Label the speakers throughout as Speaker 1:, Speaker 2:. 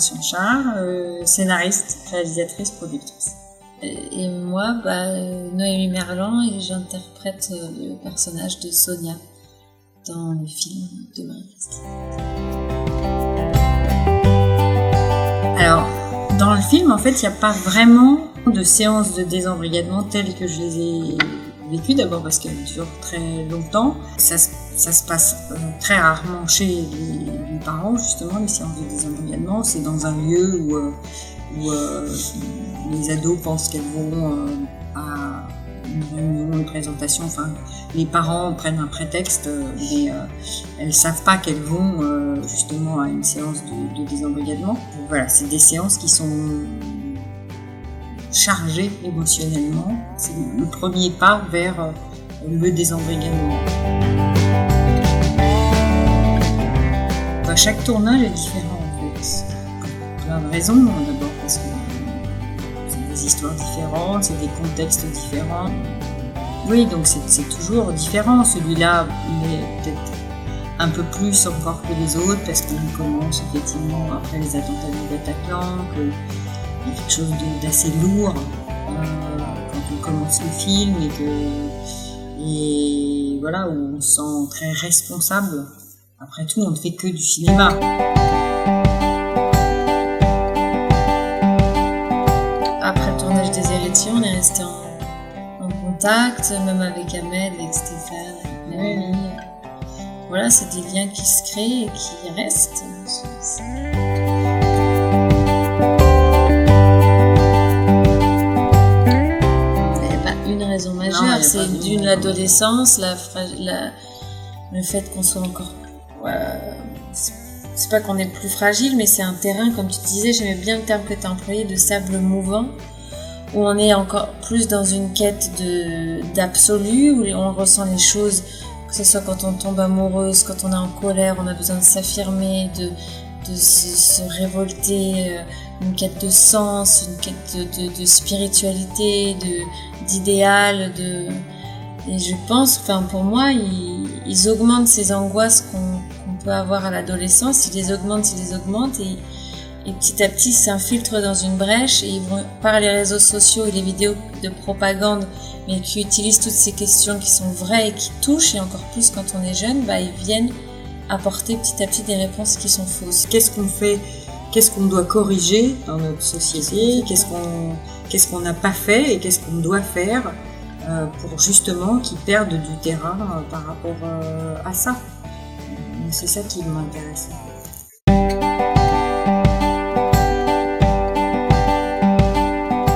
Speaker 1: Attention Char, scénariste, réalisatrice, productrice. Et moi, Noémie Merlan, et j'interprète le personnage de Sonia dans le film de Marie-Christine. Alors, dans le film, en fait, il n'y a pas vraiment de séances de désembrigadement telles que je les ai vécues. D'abord parce qu'elles durent très longtemps. Ça se passe très rarement chez les parents, justement, les séances de désembrigadement. C'est dans un lieu où les ados pensent qu'elles vont à une réunion, une présentation. Enfin, les parents prennent un prétexte, mais elles savent pas qu'elles vont justement à une séance de désembrigadement. Donc, voilà, c'est des séances qui sont chargées émotionnellement. C'est le premier pas vers le désembrigadement. Chaque tournage est différent en fait. Pour plein de raisons. D'abord parce que c'est des histoires différentes, c'est des contextes différents. Oui, donc c'est toujours différent. Celui-là, il est peut-être un peu plus encore que les autres parce qu'on commence effectivement après les attentats du Bataclan, qu'il y a quelque chose d'assez lourd quand on commence le film et voilà, où on se sent très responsable. Après tout, on ne fait que du cinéma. Après le tournage des Héritiers, on est resté en contact, même avec Ahmed, avec Stéphane, avec Noémie. Voilà, c'est des liens qui se créent et qui restent. Il n'y a pas une raison majeure, c'est d'une l'adolescence, le fait qu'on soit encore... c'est pas qu'on est plus fragile, mais c'est un terrain, comme tu disais, j'aimais bien le terme que tu as employé, de sable mouvant, où on est encore plus dans une quête d'absolu, où on ressent les choses, que ce soit quand on tombe amoureuse, quand on est en colère, on a besoin de s'affirmer, de se révolter, une quête de sens, une quête de spiritualité, d'idéal, et je pense, pour moi, ils augmentent ces angoisses qu'on peut avoir à l'adolescence, ils les augmentent, et petit à petit ils s'infiltrent dans une brèche, et ils vont, par les réseaux sociaux et les vidéos de propagande, mais qui utilisent toutes ces questions qui sont vraies et qui touchent, et encore plus quand on est jeune, ils viennent apporter petit à petit des réponses qui sont fausses. Qu'est-ce qu'on fait ? Qu'est-ce qu'on doit corriger dans notre société ? Qu'est-ce qu'on n'a pas fait et qu'est-ce qu'on doit faire pour justement qu'ils perdent du terrain par rapport à ça. C'est ça qui m'intéresse.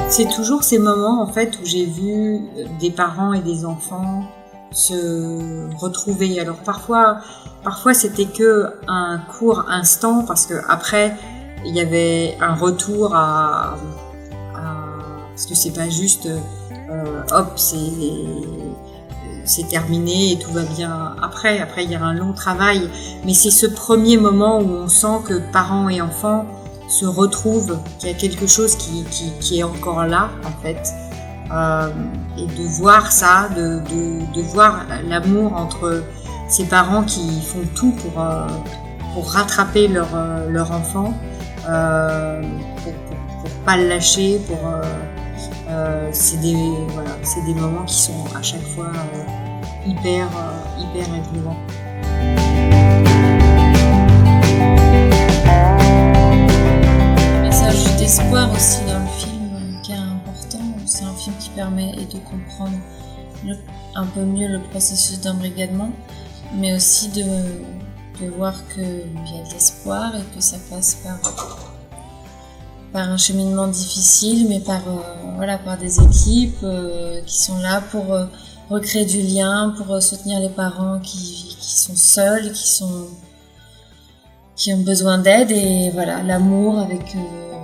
Speaker 1: C'est toujours ces moments en fait où j'ai vu des parents et des enfants se retrouver. Alors parfois c'était que un court instant parce que après il y avait un retour à parce que c'est pas juste c'est terminé et tout va bien après il y a un long travail, mais c'est ce premier moment où on sent que parents et enfants se retrouvent, qu'il y a quelque chose qui est encore là en fait, et de voir ça, de voir l'amour entre ces parents qui font tout pour rattraper leur enfant, pour pas le lâcher, c'est des moments qui sont à chaque fois hyper émouvants. Message d'espoir aussi dans le film qui est important. C'est un film qui permet de comprendre un peu mieux le processus d'embrigadement, mais aussi de voir qu'il y a de l'espoir et que ça passe par un cheminement difficile, mais par des équipes qui sont là pour recréer du lien, pour soutenir les parents qui sont seuls, qui ont besoin d'aide, et voilà, l'amour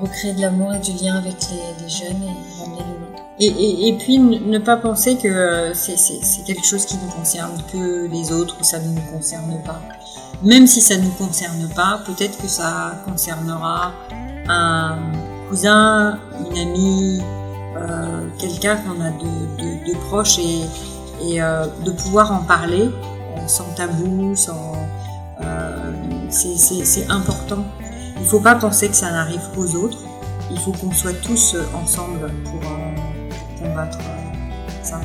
Speaker 1: recréer de l'amour et du lien avec les jeunes et ramener l'humain. Et puis ne pas penser que c'est quelque chose qui ne concerne que les autres ou ça ne nous concerne pas. Même si ça ne nous concerne pas, peut-être que ça concernera un cousin, une amie, quelqu'un qu'on a de proche, et de pouvoir en parler sans tabou, c'est important.
Speaker 2: Il ne faut pas penser que ça n'arrive qu'aux autres. Il faut qu'on soit tous ensemble pour combattre ça.